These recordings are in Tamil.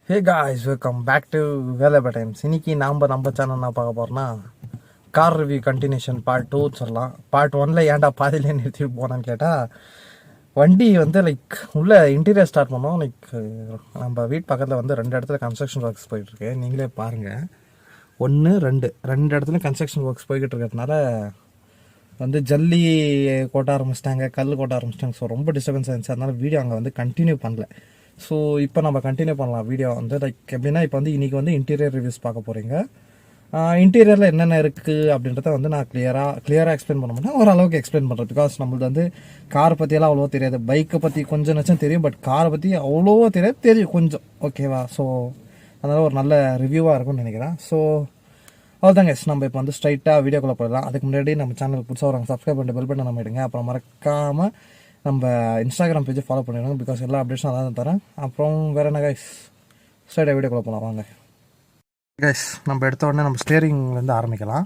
Hey guys, welcome back to வேலைபா டைம்ஸ். இன்னைக்கு நம்ம சேனல் என்ன பார்க்க போகிறோம்னா கார் ரிவ்யூ கண்டினியூஷன் பார்ட் 2 சொல்லலாம். பார்ட் 1ல் ஏன்டா பாதியிலே நிறுத்திட்டு போனான்னு கேட்டால், வண்டி வந்து லைக் உள்ள இன்டீரியர் ஸ்டார்ட் பண்ணோம். லைக் நம்ம வீட்டு பக்கத்தில் வந்து 2 இடத்துல கன்ஸ்ட்ரக்ஷன் ஒர்க்ஸ் போயிட்டுருக்கு. நீங்களே பாருங்கள், 2 இடத்துல கன்ஸ்ட்ரக்ஷன் ஒர்க்ஸ் போய்கிட்டு இருக்கிறதுனால வந்து ஜல்லி கொட்ட ஆரம்பிச்சிட்டாங்க, கல் கொட்ட ஆரம்பிச்சிட்டாங்க. ஸோ ரொம்ப டிஸ்டர்பன்ஸ் ஆயிருந்துச்சு. அதனால் வீடியோ அங்கே வந்து கண்டினியூ பண்ணல. ஸோ இப்போ நம்ம கண்டினியூ பண்ணலாம். வீடியோ வந்து லைக் எப்படின்னா, இப்போ வந்து இன்றைக்கி வந்து இன்டீரியர் ரிவ்யூஸ் பார்க்க போகிறீங்க. இன்டீரியரில் என்னென்ன இருக்குது அப்படின்றத வந்து நான் கிளியராக எக்ஸ்பிளைன் பண்ண மாட்டேன், ஓரளவுக்கு எக்ஸ்பிளைன் பண்ணுறேன். பிகாஸ் நம்மளுக்கு வந்து காரை பற்றியெல்லாம் அவ்வளோவா தெரியாது. பைக்கை பற்றி கொஞ்சம் நச்சம் தெரியும், பட் காரை பற்றி அவ்வளோவா தெரியும் கொஞ்சம். ஓகேவா? ஸோ அதனால் ஒரு நல்ல ரிவ்யூவாக இருக்கும்னு நினைக்கிறேன். ஸோ அவ்வளோதாங்க, நம்ம இப்போ வந்து ஸ்ட்ரைட்டாக வீடியோக்குள்ளே போயிடலாம். அதுக்கு முன்னாடி நம்ம சேனலுக்கு புதுசாக வராங்க, சப்ஸ்கிரைப் பண்ணிட்டு பெல் பட்டன் நம்ம எடுங்க. அப்புறம் மறக்காமல் நம்ம இன்ஸ்டாகிராம் பேஜை ஃபாலோ பண்ணிடுங்க, பிகாஸ் எல்லா அப்டேட்ஸும் அதான் தான் தரேன். அப்புறம் வேறு என்ன கைஸ், ஸ்ட்ரைட்டாக வீடியோக்குள்ளே போகலாம் வாங்க கைஸ். நம்ம எடுத்த உடனே நம்ம ஸ்டேரிங்லேருந்து ஆரம்பிக்கலாம்.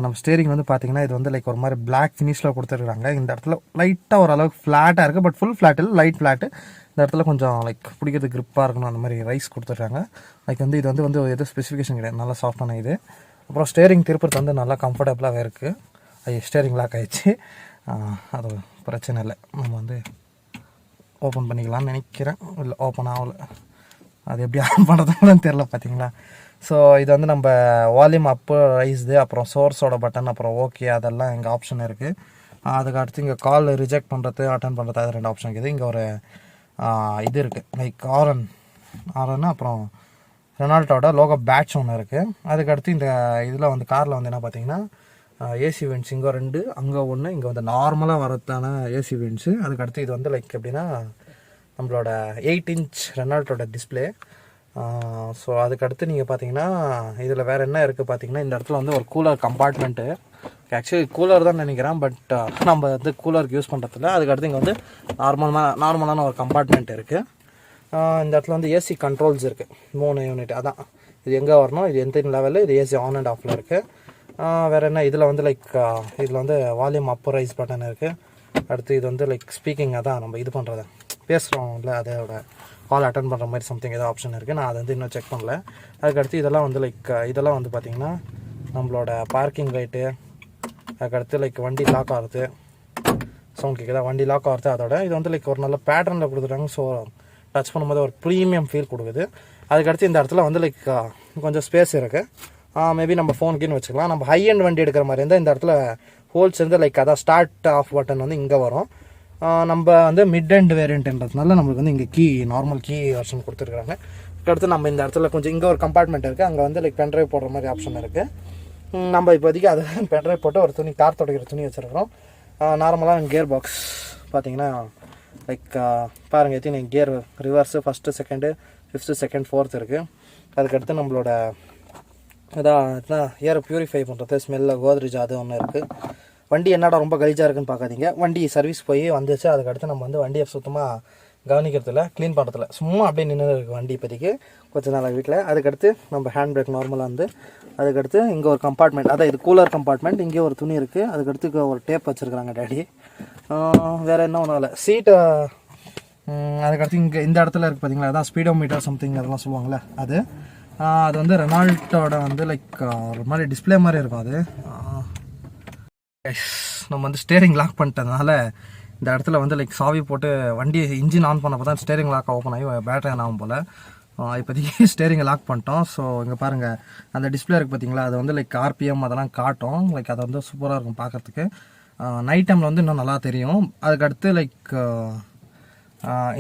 நம்ம ஸ்டேரிங் வந்து பார்த்திங்கன்னா, இது வந்து லைக் ஒரு மாதிரி பிளாக் ஃபினிஷில் கொடுத்துருக்காங்க. இந்த இடத்துல லைட்டாக ஓரளவுக்கு ஃப்ளாட்டாக இருக்குது, பட் ஃபுல் ஃப்ளாட் இல்லை, லைட் ஃப்ளாட்டு. இந்த இடத்துல கொஞ்சம் லைக் பிடிக்கிறது கிரிப்பாக இருக்கணும், அந்த மாதிரி ரைஸ் கொடுத்துருக்காங்க. லைக் வந்து இது வந்து எதுவும் ஸ்பெசிஃபிகேஷன் கிடையாது, நல்லா சாஃப்டான இது. அப்புறம் ஸ்டேரிங் திருப்பது வந்து நல்லா கம்ஃபர்டபுளாகவே இருக்குது. ஸ்டேரிங் லாக் ஆகிடுச்சு, அது பிரச்சனை இல்லை. நம்ம வந்து ஓப்பன் பண்ணிக்கலாம்னு நினைக்கிறேன். இல்லை, ஓப்பன் ஆகலை. அது எப்படி ஆன் பண்ணுறதுன்னு தெரில, பார்த்தீங்களா? ஸோ இது வந்து நம்ம வால்யூம் அப்பு ரைஸ்து, அப்புறம் சோர்ஸோட பட்டன், அப்புறம் ஓகே, அதெல்லாம் எங்கள் ஆப்ஷன் இருக்குது. அதுக்கு அடுத்து இங்கே கால் ரிஜெக்ட் பண்ணுறது, அட்டன் பண்ணுறது, அது 2 ஆப்ஷன் இருக்குது. இங்கே ஒரு இது இருக்குது, லைக் ஆரன் அப்புறம் ரெனால்ட்டோட லோகோ பேட்ச் ஒன்று இருக்குது. அதுக்கடுத்து இந்த இதில் வந்து காரில் வந்து என்ன பார்த்தீங்கன்னா, ஏசி வெண்ட்ஸ் இங்கே 2, அங்கே 1, இங்கே வந்து நார்மலாக வரத்தான ஏசி வெண்ட்ஸு. அதுக்கடுத்து இது வந்து லைக் எப்படின்னா, நம்மளோட 8 இன்ச் ரெனால்ட்டோட டிஸ்பிளே. ஸோ அதுக்கடுத்து நீங்கள் பார்த்தீங்கன்னா, இதில் வேறு என்ன இருக்குது பார்த்தீங்கன்னா, இந்த இடத்துல வந்து ஒரு கூலர் கம்பார்ட்மெண்ட்டு. ஆக்சுவலி கூலர் தான் நினைக்கிறேன், பட் நம்ம வந்து கூலருக்கு யூஸ் பண்ணுறதில்ல. அதுக்கடுத்து இங்கே வந்து நார்மலான ஒரு கம்பார்ட்மெண்ட் இருக்குது. இந்த இடத்துல வந்து ஏசி கண்ட்ரோல்ஸ் இருக்குது, 3 யூனிட். அதான் இது எங்கே வரணும், இது எந்த லெவலில், இது ஏசி ஆன் அண்ட் ஆஃபில் இருக்குது. வேறு என்ன, இதில் வந்து லைக் இதில் வந்து வால்யூம் அப் ரைஸ் பட்டன் இருக்குது. அடுத்து இது வந்து லைக் ஸ்பீக்கிங், அதான் நம்ம இது பண்ணுறது பேசுகிறோம்ல, அதோட கால் அட்டன் பண்ணுற மாதிரி சம்திங் ஏதோ ஆப்ஷன் இருக்குது. நான் அதை வந்து இன்னும் செக் பண்ணல. அதுக்கடுத்து இதெல்லாம் வந்து லைக் இதெல்லாம் வந்து பார்த்திங்கன்னா நம்மளோட பார்க்கிங் லைட்டு. அதுக்கடுத்து லைக் வண்டி லாக் ஆகுது, சவுண்ட் கேட்குதா, வண்டி லாக் ஆகுது. அதோட இது வந்து லைக் ஒரு நல்ல பேட்டர்னில் கொடுத்துட்டாங்க. ஸோ டச் பண்ணும்போது ஒரு ப்ரீமியம் ஃபீல் கொடுக்குது. அதுக்கடுத்து இந்த இடத்துல வந்து லைக் கொஞ்சம் ஸ்பேஸ் இருக்குது. மேபி நம்ம ஃபோனுக்குன்னு வச்சுக்கலாம். நம்ம ஹை அண்ட் வண்டி எடுக்கிற மாதிரி இருந்தால் இந்த இடத்துல ஹோல்ஸ் இருந்து லைக் அதான் ஸ்டார்ட் ஆஃப் பட்டன் வந்து இங்கே வரும். நம்ம வந்து மிட் அண்ட் வேரியண்ட்ன்றதுனால நம்மளுக்கு வந்து இங்கே நார்மல் கீ ஆப்ஷன் கொடுத்துருக்காங்க. அடுத்து நம்ம இந்த இடத்துல கொஞ்சம் இங்கே ஒரு கம்பார்ட்மெண்ட் இருக்குது, அங்கே வந்து லைக் பென்ட்ரைவ் போடுற மாதிரி ஆப்ஷன் இருக்குது. நம்ம இப்போதைக்கு அதை பென்ட்ரைவ் போட்டு ஒரு துணி, கார் துடைக்கிற துணி வச்சுருக்கிறோம். நார்மலாக கியர் பாக்ஸ் பார்த்தீங்கன்னா லைக் பாருங்கள், எத்தனை gear, reverse, first, second, fifth, second, fourth இருக்குது. அதுக்கடுத்து நம்மளோட இதான் ஏர் ப்யூரிஃபை பண்ணுறது, ஸ்மெல்ல கோத்ரேஜ் அது ஒன்று இருக்குது. வண்டி என்னடா ரொம்ப கலீஜாக இருக்குன்னு பார்க்காதீங்க, வண்டி சர்வீஸ் போய் வந்துச்சு. அதுக்கடுத்து நம்ம வந்து வண்டியை சுத்தமாக கவனிக்கிறதில்ல, க்ளீன் பண்ணுறதில்ல, சும்மா அப்படியே நின்று இருக்குது வண்டி இப்போதைக்கு கொஞ்ச நாள் வீட்டில். அதுக்கடுத்து நம்ம ஹேண்ட் பிரேக் நார்மலாக வந்து, அதுக்கடுத்து இங்கே ஒரு கம்பார்ட்மெண்ட், அதான் இது கூலர் கம்பார்ட்மெண்ட். இங்கே ஒரு துணி இருக்குது. அதுக்கடுத்து ஒரு டேப் வச்சுருக்குறாங்க டாடி. வேறு என்ன ஒன்றும் இல்லை, சீட்டு. அதுக்கடுத்து இங்கே இந்த இடத்துல இருக்குது பார்த்தீங்களா, அதான் ஸ்பீடோ மீட்டர் சம்திங் அதெல்லாம் சொல்லுவாங்கள்ல, அது வந்து ரெனால்ட்டோட வந்து லைக் ஒரு மாதிரி டிஸ்பிளே மாதிரி இருக்கும். அது நம்ம வந்து ஸ்டேரிங் லாக் பண்ணிட்டதுனால இந்த இடத்துல வந்து லைக் சாவி போட்டு வண்டி இன்ஜின் ஆன் பண்ணப்போ தான் ஸ்டேரிங் லாக் ஓப்பன் ஆகி பேட்டரி ஆன் ஆகும் போல். இப்போதைக்கு ஸ்டேரிங்கை லாக் பண்ணிட்டோம். ஸோ இங்கே பாருங்கள், அந்த டிஸ்பிளே இருக்குது பார்த்தீங்களா, அது வந்து லைக் ஆர்பிஎம் அதெல்லாம் காட்டும். லைக் அது வந்து சூப்பராக இருக்கும் பார்க்குறதுக்கு. நைட் டைமில் வந்து இன்னும் நல்லா தெரியும். அதுக்கடுத்து லைக்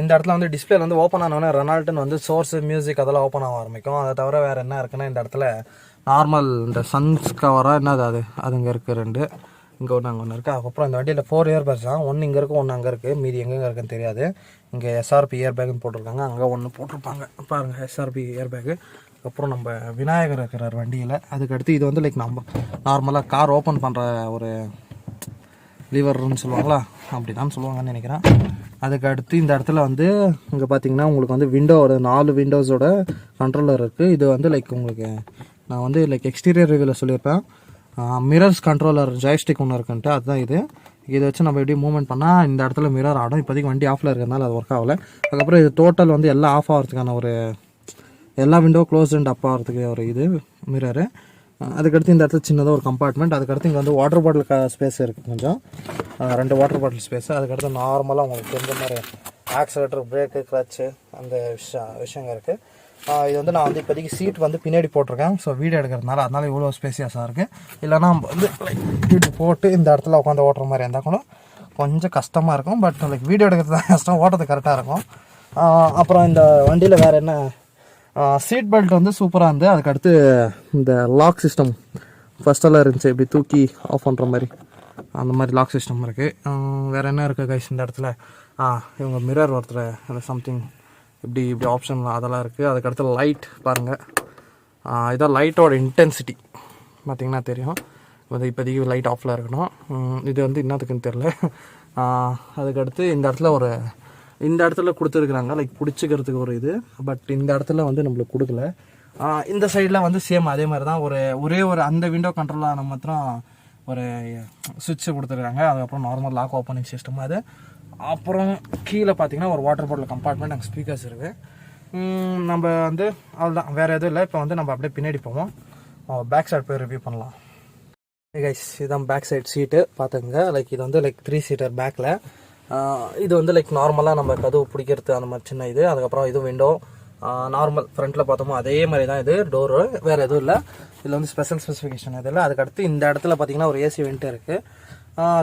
இந்த இடத்துல வந்து டிஸ்பிளேல வந்து ஓப்பன் ஆனோடனே ரெனால்ட்டுன்னு வந்து சோர்ஸு, மியூசிக் அதெல்லாம் ஓப்பன் ஆக ஆரம்பிக்கும். அதை தவிர வேறு என்ன இருக்குன்னா, இந்த இடத்துல நார்மல் இந்த சன்ஸ் கவராக என்னது அது இங்கே இருக்குது 2, இங்கே ஒன்று அங்கே ஒன்று இருக்குது. அதுக்கப்புறம் இந்த வண்டியில் 4 இயர் பேக்ஸ் தான், 1 இங்கே இருக்குது, 1 அங்கே இருக்குது. மீதி எங்கெங்கே இருக்குன்னு தெரியாது. இங்கே எஸ்ஆர்பி இயர் பேக்குன்னு போட்டிருக்காங்க, அங்கே ஒன்று போட்டிருப்பாங்க பாருங்கள், எஸ்ஆர்பி இயர் பேக்கு. அதுக்கப்புறம் நம்ம விநாயகர் இருக்கிறார் வண்டியில். அதுக்கடுத்து இது வந்து லைக் நம்ம நார்மலாக கார் ஓப்பன் பண்ணுற ஒரு லிவர்னு சொல்லுவாங்களா, அப்படி தான் சொல்லுவாங்கன்னு நினைக்கிறேன். அதுக்கு அடுத்து இந்த இடத்துல வந்து இங்கே பார்த்தீங்கன்னா உங்களுக்கு வந்து விண்டோவோட 4 விண்டோஸோட கண்ட்ரோலர் இருக்குது. இது வந்து லைக் உங்களுக்கு நான் வந்து லைக் எக்ஸ்டீரியர் ரிவ்யூவில் சொல்லியிருப்பேன், மிரர்ஸ் கண்ட்ரோலர் ஜாய்ஸ்டிக் ஒன்று இருக்குன்ட்டு, அதுதான் இது. இதை வச்சு நம்ம எப்படி மூவ்மெண்ட் பண்ணால் இந்த இடத்துல மிரர் ஆடும். இப்போதைக்கு வண்டி ஆஃபில் இருக்கிறதுனால அது ஒர்க் ஆகலை. அதுக்கப்புறம் இது டோட்டல் வந்து எல்லாம் ஆஃப் ஆகிறதுக்கான ஒரு எல்லா விண்டோ க்ளோஸ் அண்ட் அப் ஆகிறதுக்கு ஒரு இது மிரரு. அதுக்கடுத்து இந்த இடத்துல சின்னதாக ஒரு கம்பார்ட்மெண்ட். அதுக்கடுத்து இங்கே வந்து வாட்டர் பாட்டில் ஸ்பேஸ் இருக்குது கொஞ்சம், 2 வாட்டர் பாட்டில் ஸ்பேஸ். அதுக்கடுத்து நார்மலாக உங்களுக்கு தெரிஞ்ச மாதிரி ஆக்சிலேட்டர், பிரேக்கு, கிளச்சு அந்த விஷயங்கள் இருக்குது. இது வந்து நான் வந்து இப்போதைக்கு சீட் வந்து பின்னாடி போட்டிருக்கேன். ஸோ வீடியோ எடுக்கிறதுனால அதனால இவ்வளோ ஸ்பேசியஸாக இருக்குது. இல்லைனா வந்து இப்படி போட்டு இந்த இடத்துல உட்காந்து ஓட்டுற மாதிரி இருந்தால் கூட கொஞ்சம் கஷ்டமாக இருக்கும். பட் லைக் வீடியோ எடுக்கிறது தான் கஷ்டம், ஓட்டுறது கரெக்டாக இருக்கும். அப்புறம் இந்த வண்டியில் வேறு என்ன, சீட் பெல்ட் வந்து சூப்பராக இருந்து. அதுக்கடுத்து இந்த லாக் சிஸ்டம் ஃபஸ்ட்டெல்லாம் இருந்துச்சு, இப்படி தூக்கி ஆஃப் பண்ணுற மாதிரி அந்த மாதிரி லாக் சிஸ்டம் இருக்குது. வேறு என்ன இருக்குது கைஸ் இந்த இடத்துல, இவங்க மிரர் ஒருத்தர் சம்திங் இப்படி ஆப்ஷன் அதெல்லாம் இருக்குது. அதுக்கடுத்து லைட் பாருங்கள், இதான் லைட்டோட இன்டென்சிட்டி பார்த்திங்கன்னா தெரியும். வந்து இப்போதைக்கு லைட் ஆஃபில் இருக்கணும். இது வந்து என்னத்துக்குன்னு தெரில. அதுக்கடுத்து இந்த இடத்துல கொடுத்துருக்குறாங்க லைக் பிடிச்சிக்கிறதுக்கு ஒரு இது. பட் இந்த இடத்துல வந்து நம்மளுக்கு கொடுக்கல. இந்த சைடில் வந்து சேம் அதே மாதிரி தான் ஒரே ஒரு அந்த விண்டோ கண்ட்ரோலான மாத்திரம் ஒரு சுவிட்சு கொடுத்துருக்காங்க. அதுக்கப்புறம் நார்மல் லாக் ஓப்பனிங் சிஸ்டம் அது. அப்புறம் கீழே பார்த்தீங்கன்னா ஒரு வாட்டர் பாட்டில் கம்பார்ட்மெண்ட், அங்கே ஸ்பீக்கர்ஸ் இருக்குது. நம்ம வந்து அவ்வளோதான், வேறு எதுவும் இல்லை. இப்போ வந்து நம்ம அப்படியே பின்னாடி போவோம், பேக் சைட் போய் ரிவ்யூ பண்ணலாம். கைஸ் இதுதான் பேக் சைட் சீட்டு பார்த்துங்க. லைக் இது வந்து லைக் 3 சீட்டர் பேக்கில். இது வந்து லைக் நார்மலாக நம்ம கதவு பிடிக்கிறது அந்த மாதிரி சின்ன இது. அதுக்கப்புறம் இது விண்டோ நார்மல் ஃப்ரண்ட்டில் பார்த்தோமோ அதே மாதிரி தான் இது டோரு, வேறு எதுவும் இல்லை. இதில் வந்து ஸ்பெசிஃபிகேஷன் எதுவும் இல்லை. அதுக்கடுத்து இந்த இடத்துல பார்த்தீங்கன்னா ஒரு ஏசி வெண்ட் இருக்குது,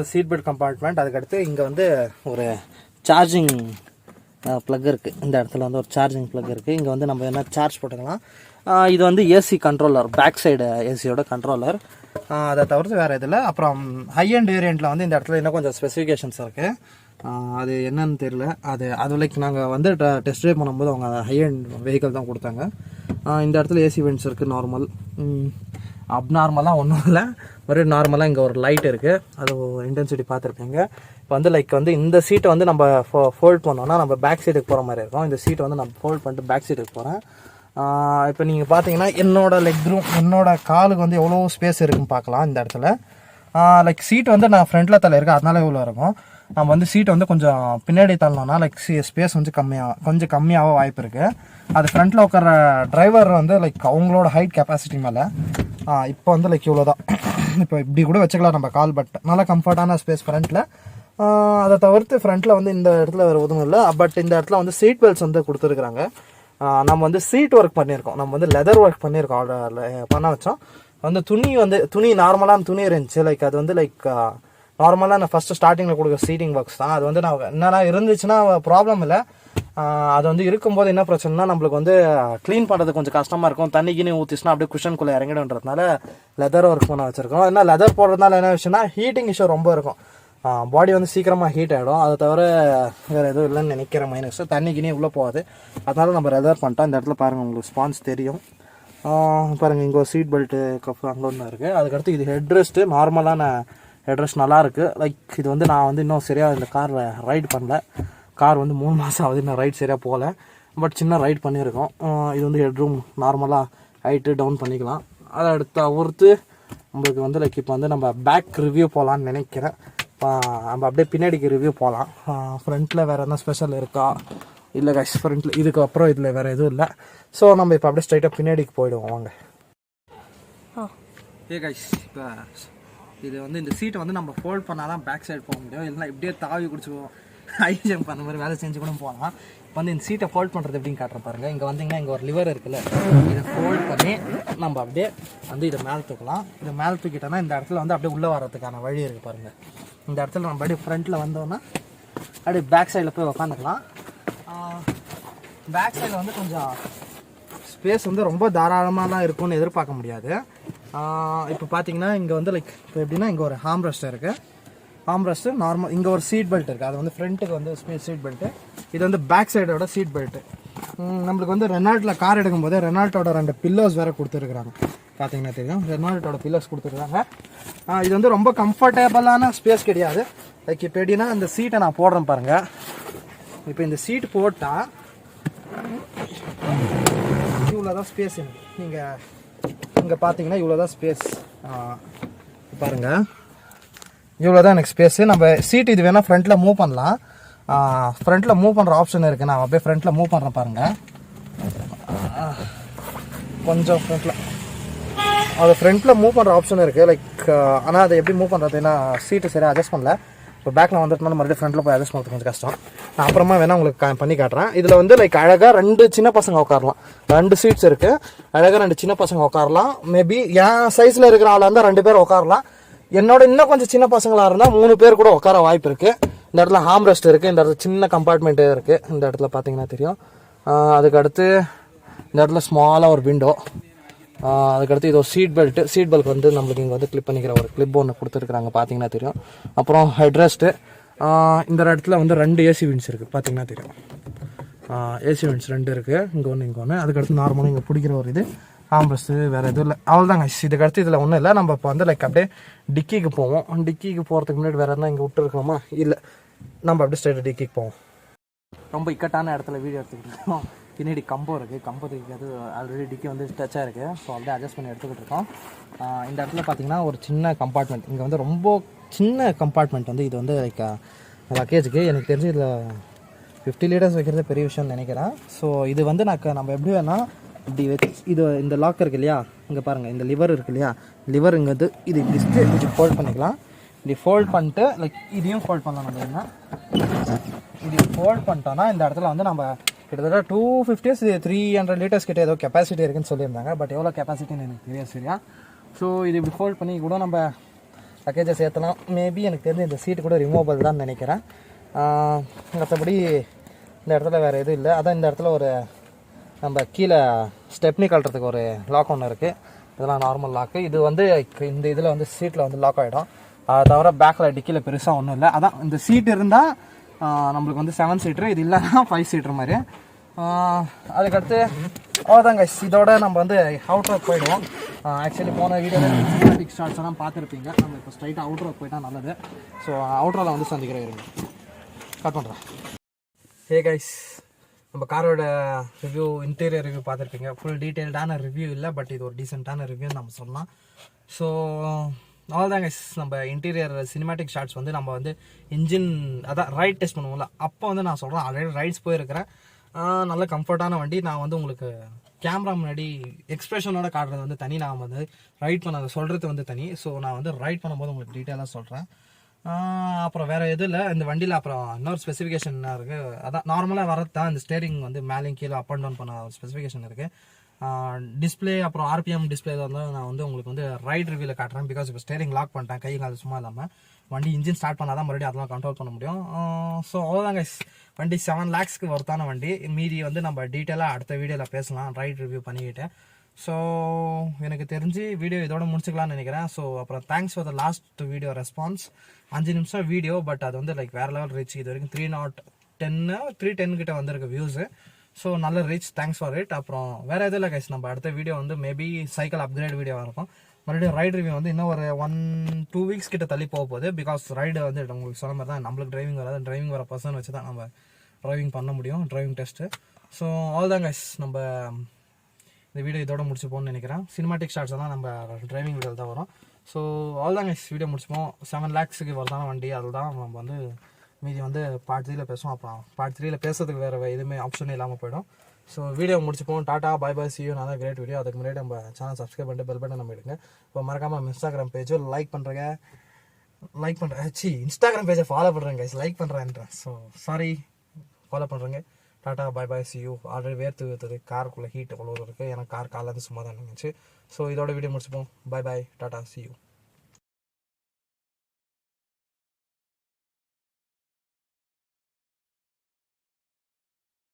சீட் பெல்ட் கம்பார்ட்மெண்ட். அதுக்கடுத்து இங்கே வந்து ஒரு சார்ஜிங் ப்ளக் இருக்குது. இந்த இடத்துல வந்து ஒரு சார்ஜிங் ப்ளக் இருக்குது. இங்கே வந்து நம்ம என்ன சார்ஜ் போட்டுக்கலாம். இது வந்து ஏசி கண்ட்ரோலர், பேக் சைடு ஏசியோட கண்ட்ரோலர். அதை தவிர்த்து வேறு இதில். அப்புறம் ஹை அண்ட் வேரியண்ட்டில் வந்து இந்த இடத்துல இன்னும் கொஞ்சம் ஸ்பெசிஃபிகேஷன்ஸ் இருக்குது. அது என்னன்னு தெரியல. அது லைக் நாங்கள் வந்து டெஸ்ட் ட்ரைவ் பண்ணும்போது அவங்க ஹை அண்ட் வெஹிக்கிள் தான் கொடுத்தாங்க. இந்த இடத்துல ஏசி வெண்ட்ஸ் இருக்குது, நார்மல். அப்நார்மலாக ஒன்றும் இல்லை, ஒரே நார்மலாக இங்கே ஒரு லைட் இருக்குது, அது இன்டென்சிட்டி பார்த்துருப்பீங்க. இப்போ வந்து லைக் வந்து இந்த சீட்டை வந்து நம்ம ஃபோல்ட் பண்ணோன்னா நம்ம பேக் சைடுக்கு போகிற மாதிரி இருக்கும். இந்த சீட்டை வந்து நான் ஃபோல்ட் பண்ணிட்டு பேக் சைடுக்கு போகிறேன். இப்போ நீங்கள் பார்த்தீங்கன்னா என்னோடய லெக் ரூம், என்னோடய காலுக்கு வந்து எவ்வளோ ஸ்பேஸ் இருக்குன்னு பார்க்கலாம் இந்த இடத்துல. லைக் சீட் வந்து நான் ஃப்ரண்ட்டில் தள்ள இருக்கேன், அதனால இவ்வளோ இருக்கும். நம்ம வந்து சீட்டை வந்து கொஞ்சம் பின்னாடி தள்ளணும்னா லைக் ஸ்பேஸ் வந்து கொஞ்சம் கம்மியாக வாய்ப்பு இருக்குது. அது ஃப்ரண்ட்டில் உட்கார டிரைவர் வந்து லைக் அவங்களோட ஹைட் கெப்பாசிட்டி மேலே இப்போ வந்து லைக் இவ்வளோ தான். இப்போ இப்படி கூட வச்சுக்கலாம் நம்ம கால், பட் நல்லா கம்ஃபர்டான ஸ்பேஸ் ஃப்ரண்ட்டில். அதை தவிர்த்து ஃப்ரண்ட்டில் வந்து இந்த இடத்துல வேறு எதுவும் இல்லை. பட் இந்த இடத்துல வந்து சீட் பெல்ட்ஸ் வந்து கொடுத்துருக்குறாங்க. நம்ம வந்து சீட் ஒர்க் பண்ணியிருக்கோம், நம்ம வந்து லெதர் ஒர்க் பண்ணியிருக்கோம், பண்ண வச்சோம். வந்து துணி நார்மலான துணி இருந்துச்சு. லைக் அது வந்து லைக் நார்மலாக நான் ஃபஸ்ட்டு ஸ்டார்டிங்கில் கொடுக்குற சீட்டிங் பாக்ஸ் தான். அது வந்து நான் என்னென்னா இருந்துச்சுன்னா ப்ராப்ளம் இல்லை. அது வந்து இருக்கும்போது என்ன பிரச்சனைனா நம்மளுக்கு வந்து க்ளீன் பண்ணுறது கொஞ்சம் கஷ்டமாக இருக்கும். தண்ணிக்கினி ஊற்றிச்சுன்னா அப்படியே குஷனுக்குள்ளே இறங்கிடுன்றதுனால லெதர் ஒர்க் பண்ண வச்சுருக்கோம். ஏன்னா லெதர் போடுறதுனால என்ன விஷயம்னா ஹீட்டிங் இஷ்யூ ரொம்ப இருக்கும், பாடி வந்து சீக்கிரமாக ஹீட் ஆகிடும். அதை தவிர வேறு எதுவும் இல்லைன்னு நினைக்கிற மைனஸ், தண்ணிக்கினே உள்ளே போகாது. அதனால நம்ம லெதர் பண்ணிட்டோம். இந்த இடத்துல பாருங்கள், உங்களுக்கு ஸ்பான்ஸ் தெரியும் பாருங்கள். இங்கே ஒரு சீட் பெல்ட்டு கப் அங்கே ஒன்று இருக்குது. அதுக்கடுத்து இது ஹெட் ரெஸ்ட்டு, நார்மலான ஹெட் ரெஸ்ட் நல்லாயிருக்கு. லைக் இது வந்து நான் வந்து இன்னும் சரியாக இந்த காரில் ரைட் பண்ணல. கார் வந்து 3 மாதம் ஆகுது, இன்னும் ரைட் சரியாக போகல. பட் சின்ன ரைட் பண்ணியிருக்கோம். இது வந்து ஹெட் ரூம் நார்மலாக ஹைட்டு டவுன் பண்ணிக்கலாம். அதை அடுத்த ஒருத்து நம்மளுக்கு வந்து லைக் இப்போ வந்து நம்ம பேக் ரிவ்யூ போகலான்னு நினைக்கிறேன். நம்ம அப்படியே பின்னாடிக்கு ரிவ்யூ போகலாம். ஃப்ரண்ட்டில் வேறு என்ன ஸ்பெஷல் இருக்கா இல்லை கைஸ், ஃப்ரண்ட்டில் இதுக்கப்புறம் இதில் வேறு எதுவும் இல்லை. ஸோ நம்ம இப்போ அப்படியே ஸ்ட்ரைட்டாக பின்னாடிக்கு போயிடுவோம் வாங்க. கைஸ் இப்போ இது வந்து இந்த சீட்டை வந்து நம்ம ஃபோல்ட் பண்ணால் தான் பேக் சைடு போக முடியும், இல்லைனா இப்படியே தாவி குடிச்சுக்குவோம், ஹை ஜம்ப் அந்த மாதிரி வேலை செஞ்சு கூட போகலாம். இப்போ வந்து இந்த சீட்டை ஃபோல்ட் பண்ணுறது எப்படின்னு காட்டுற பாருங்கள். இங்கே வந்தீங்கன்னா இங்கே ஒரு லிவர் இருக்குல்ல, இதை ஃபோல்ட் பண்ணி நம்ம அப்படியே வந்து இதை மேலே தூக்கலாம். இதை மேலே தூக்கிட்டோன்னா இந்த இடத்துல வந்து அப்படியே உள்ளே வர்றதுக்கான வழி இருக்குது பாருங்கள். இந்த இடத்துல நம்ம அப்படியே ஃப்ரண்ட்டில் வந்தோன்னா அப்படியே பேக் சைடில் போய் உக்காந்துக்கலாம். பேக் சைடில் வந்து கொஞ்சம் ஸ்பேஸ் வந்து ரொம்ப தாராளமாகலாம் இருக்கும்னு எதிர்பார்க்க முடியாது. இப்போ பார்த்தீங்கன்னா இங்கே வந்து லைக் இப்போ எப்படின்னா இங்கே ஒரு ஹார்ம் ரெஸ்ட் இருக்குது, ஹார்ம் ரெஸ்ட்டு நார்மல். இங்கே ஒரு சீட் பெல்ட் இருக்குது, அது வந்து ஃப்ரண்ட்டுக்கு வந்து சீட் பெல்ட்டு. இது வந்து பேக் சைடோட சீட் பெல்ட்டு. நம்மளுக்கு வந்து ரெனால்ட்டில் கார் எடுக்கும்போது ரெனால்ட்டோட 2 பில்லோஸ் வேறு கொடுத்துருக்குறாங்க, பார்த்தீங்கன்னா தெரியும். ரெனால்ட்டோட பில்லோஸ் கொடுத்துருக்காங்க. இது வந்து ரொம்ப கம்ஃபர்டபுளான ஸ்பேஸ் கிடையாது. லைக் இப்போ எப்படின்னா இந்த சீட்டை நான் போடுறேன் பாருங்கள். இப்போ இந்த சீட் போட்டால் இவ்வளோ தான் ஸ்பேஸ் எனக்கு. நீங்கள் இங்கே பார்த்தீங்கன்னா இவ்வளோ தான் ஸ்பேஸ் பாருங்கள், இவ்வளோ தான் எனக்கு ஸ்பேஸு. நம்ம சீட் இது வேணால் ஃப்ரண்ட்டில் மூவ் பண்ணலாம். ஃப்ரண்ட்டில் மூவ் பண்ணுற ஆப்ஷன் இருக்குது. நான் அப்படியே ஃப்ரண்ட்டில் மூவ் பண்ணுறேன் பாருங்கள். கொஞ்சம் ஃப்ரண்ட்டில் அது ஃப்ரண்ட்டில் மூவ் பண்ணுற ஆப்ஷன் இருக்குது லைக். ஆனால் அதை எப்படி மூவ் பண்ணுறதுன்னா சீட்டு சரியாக அட்ஜஸ்ட் பண்ணல. இப்போ பேக்கில் வந்துட்டுனா மறுபடியும் ஃப்ரண்ட்டில் போய் அட்ஜஸ்ட் பண்ணுறது கொஞ்சம் கஷ்டம். நான் அப்புறமா வேணால் உங்களுக்கு பண்ணி காட்டுறேன். இதில் வந்து லைக் அழகாக 2 சின்ன பசங்க உட்காரலாம். 2 சீட்ஸ் இருக்குது. அழகாக 2 சின்ன பசங்க உட்காரலாம். மேபி என் சைஸில் இருக்கிற ஆளாக இருந்தால் 2 பேர் உட்காரலாம். என்னோட இன்னும் கொஞ்சம் சின்ன பசங்களாக இருந்தால் 3 பேர் கூட உட்கார வாய்ப்பு இருக்குது. இந்த இடத்துல ஹார்ம் ரெஸ்ட் இருக்குது. இந்த இடத்துல சின்ன கம்பார்ட்மெண்ட்டு இருக்குது. இந்த இடத்துல பார்த்தீங்கன்னா தெரியும். அதுக்கடுத்து இந்த இடத்துல ஸ்மாலாக ஒரு விண்டோ. அதுக்கடுத்து இது ஒரு சீட் பெல்ட் வந்து நம்மளுக்கு இங்கே வந்து கிளிப் பண்ணிக்கிற ஒரு கிளிப் ஒன்று கொடுத்துருக்குறாங்க, பார்த்தீங்கன்னா தெரியும். அப்புறம் ஹெட்ரெஸ்ட்டு. இந்த இடத்துல வந்து 2 ஏசி விண்ட்ஸ் இருக்குது, பார்த்தீங்கன்னா தெரியும். ஏசி விண்ட்ஸ் 2 இருக்குது, இங்கே ஒன்று. அதுக்கடுத்து நார்மலாக இங்கே பிடிக்கிற ஒரு இது ஆம்பஸ்ஸு வேறு எதுவும் இல்லை. அவ்வளோதாங்க. இதுக்கடுத்து இதில் ஒன்றும் இல்லை. நம்ம இப்போ வந்து லைக் அப்படியே டிக்கிக்கு போவோம். டிக்கிக்கு போகிறதுக்கு முன்னாடி வேறு எதுனா இங்கே விட்டுருக்கோமா? இல்லை, நம்ம அப்படியே ஸ்ட்ரைட்டாக டிக்கிக்கு போவோம். ரொம்ப இக்கட்டான இடத்துல வீடியோ எடுத்துக்கிட்டு இருக்கோம். பின்னாடி கம்பம் இருக்குது. கம்பத்துக்கு அது ஆல்ரெடி டிக்கி வந்து டச்சாக இருக்குது. ஸோ அப்படியே அட்ஜஸ்ட் பண்ணி எடுத்துக்கிட்டு இருக்கோம். இந்த இடத்துல பார்த்தீங்கன்னா ஒரு சின்ன கம்பார்ட்மெண்ட். இங்கே வந்து ரொம்ப சின்ன கம்பார்ட்மெண்ட் வந்து இது வந்து லைக் லக்கேஜுக்கு. எனக்கு தெரிஞ்சு இதில் 50 லிட்டர்ஸ் வைக்கிறது பெரிய விஷயம்னு நினைக்கிறேன். ஸோ இது வந்து நம்ம எப்படி வேணால் இப்படி வச்சு இது இந்த லாக் இருக்குது இல்லையா, இங்கே பாருங்கள், இந்த லிவர் இருக்குது இல்லையா, லிவர் இங்கே வந்து இது இப்படி இப்படி ஃபோல்ட் பண்ணிக்கலாம். இப்படி ஃபோல்ட் பண்ணிட்டு லைக் இதையும் ஃபோல்ட் பண்ணலாம். நம்ம என்ன இப்படி ஃபோல்ட் பண்ணிட்டோன்னா இந்த இடத்துல வந்து நம்ம கிட்டத்தட்ட 250 300 லிட்டர்ஸ் கிட்ட ஏதோ கெப்பாசிட்டி இருக்குன்னு சொல்லியிருந்தாங்க. பட் எவ்வளோ கெப்பாசிட்டின்னு எனக்கு தெரியாது சரியா. ஸோ இது இப்படி ஃபோல்ட் பண்ணி கூட நம்ம லக்கேஜை சேர்த்தலாம். மேபி எனக்கு தெரிஞ்சு இந்த சீட்டு கூட ரிமூவபிள் தான் நினைக்கிறேன். மற்றபடி இந்த இடத்துல வேறு எதுவும் இல்லை. அதான் இந்த இடத்துல ஒரு நம்ம கீழே ஸ்டெப்னி கழட்டுறதுக்கு ஒரு லாக் ஒன்று இருக்குது. இதெல்லாம் நார்மல் லாக்கு. இது வந்து இந்த இதில் வந்து சீட்டில் வந்து லாக் ஆகிடும். அதை தவிர பேக்கில் டிக்கியில் பெருசாக ஒன்றும் இல்லை. அதான் இந்த சீட் இருந்தால் நம்மளுக்கு வந்து 7 சீட்ரு, இது இல்லைன்னா 5 சீட்ரு மாதிரி. அதுக்கடுத்து அவ்வளோதாங்க. இதோட நம்ம வந்து அவுட் ரோக் போயிடுவோம். ஆக்சுவலி போன வீடியோவில் சினிமாட்டிக் ஷார்ட்ஸ் எல்லாம் பார்த்துருப்பீங்க. நம்ம இப்போ ஸ்ட்ரைட்டாக அவுட் ரோக் போயிட்டால் நல்லது. ஸோ அவுட் ரோவில் வந்து சந்திக்கிறேன். இருங்க, கட் பண்ணுறேன். ஹே கைஸ், நம்ம காரோட ரிவ்யூ, இன்டீரியர் ரிவ்யூ பார்த்துருப்பீங்க. ஃபுல் டீட்டெயில்டான ரிவ்யூ இல்லை, பட் இது ஒரு டீசெண்டான ரிவ்யூன்னு நம்ம சொல்லலாம். ஸோ அவ்வளோதாங்க. நம்ம இன்டீரியர் சினிமாட்டிக் ஷாட்ஸ் வந்து நம்ம வந்து இன்ஜின் அதான் ரைட் டெஸ்ட் பண்ணுவோம்ல, அப்போ வந்து நான் சொல்கிறேன். ஆல்ரெடி ரைட்ஸ் போயிருக்கிறேன். நல்ல கம்ஃபர்ட்டான வண்டி. நான் வந்து உங்களுக்கு கேமரா முன்னாடி எக்ஸ்பிரஷனோட காட்டுறது வந்து தனி, நான் வந்து ரைட் பண்ண சொல்கிறது வந்து தனி. ஸோ நான் வந்து ரைட் பண்ணும்போது உங்களுக்கு டீட்டெயிலாக சொல்கிறேன். அப்புறம் வேறு எதுவும் இல்லை இந்த வண்டியில். அப்புறம் இன்னொரு ஸ்பெசிஃபிகேஷன் இருக்குது. அதான் நார்மலாக வரது தான். இந்த ஸ்டேரிங் வந்து மேலேயும் கீழே அப் அண்ட் டவுன் பண்ண ஒரு ஸ்பெசிஃபிகேஷன் இருக்குது. டிஸ்பிளே அப்புறம் ஆர்பிஎம் டிஸ்பிளே வந்து நான் வந்து உங்களுக்கு வந்து ரைட் ரிவ்யூவில் காட்டுறேன். பிகாஸ் இப்போ ஸ்டேரிங் லாக் பண்ணிட்டேன், கை கால் சும்மா இல்லாமல். வண்டி இன்ஜின் ஸ்டார்ட் பண்ணால் தான் மறுபடியும் அதெல்லாம் கண்ட்ரோல் பண்ண முடியும். ஸோ அவ்வளோதாங்க. வண்டி 7 lakhsக்கு ஒர்த்தான வண்டி. மீதி வந்து நம்ம டீட்டெயிலாக அடுத்த வீடியோவில் பேசலாம், ரைட் ரிவ்யூ பண்ணிக்கிட்டேன். ஸோ எனக்கு தெரிஞ்சு வீடியோ இதோட முடிச்சுக்கலாம்னு நினைக்கிறேன். ஸோ அப்புறம் thanks for the last video response. 5 நிமிஷம் வீடியோ, பட் அது வந்து லைக் வேறு லெவல் ரீச். இது வரைக்கும் 310 கிட்ட வந்திருக்கு வியூஸு. ஸோ நல்ல ரீச், தேங்க்ஸ் ஃபார் இட். அப்புறம் வேறு எதுவும் இல்லை கைஸ், நம்ம அடுத்த வீடியோ வந்து மேபி சைக்கிள் அப்கிரேட் வீடியோவாக இருக்கும். மறுபடியும் ரைட் ரிவ்யூ வந்து இன்னும் ஒரு 1-2 வீக்ஸ் கிட்ட தள்ளி போக போகுது. பிகாஸ் ரைடு வந்து உங்களுக்கு சொன்ன மாதிரி தான், நம்மளுக்கு டிரைவிங் வராது. டிரைவிங் வர பர்சன் வச்சு தான் நம்ம டிரைவிங் பண்ண முடியும், டிரைவிங் டெஸ்ட்டு. ஸோ ஆல் தான் கைஸ், நம்ம இந்த வீடியோ இதோட முடிச்சுப்போம்னு நினைக்கிறேன். சினிமாட்டிக் ஷார்ட்ஸ் எல்லாம் நம்ம டிரைவிங் வீடியோவில் தான் வரும். ஸோ ஆல் தான் கைஸ், வீடியோ முடிச்சுப்போம். 7 lakhsக்கு வரதான வண்டி, அதில் தான் நம்ம வந்து மீதி வந்து பார்ட் 3ல பேசுவோம். அப்புறம் பார்ட் 3ல பேசுறதுக்கு வேறு எதுவுமே ஆப்ஷனே இல்லாமல் போயிடும். ஸோ வீடியோ முடிச்சுப்போம். டாட்டா, பை பை, see you. நல்லா கிரேட் வீடியோ. அதுக்கு முன்னாடி நம்ம சேனல் சப்ஸ்கிரைப் பண்ணிட்டு பெல் பட்டன் நம்ம எடுங்க. இப்போ மறக்காமல் இன்ஸ்டாகிராம் பேஜும் லைக் பண்ணுறேன். இன்ஸ்டாகிராம் பேஜை ஃபாலோ பண்ணுறேங்க, லைக் பண்ணுறேன்றேன். ஸோ சாரி, ஃபாலோ பண்ணுறேங்க. டாட்டா, bye bye, see you. Already வேர்த்து காருக்குள்ளே ஹீட் அவ்வளோ இருக்குது. ஏன்னா கார் காலில் சும்மா தான் இருந்துச்சு. ஸோ இதோட வீடியோ முடிச்சுப்போம். பை பை, டாட்டா, see you.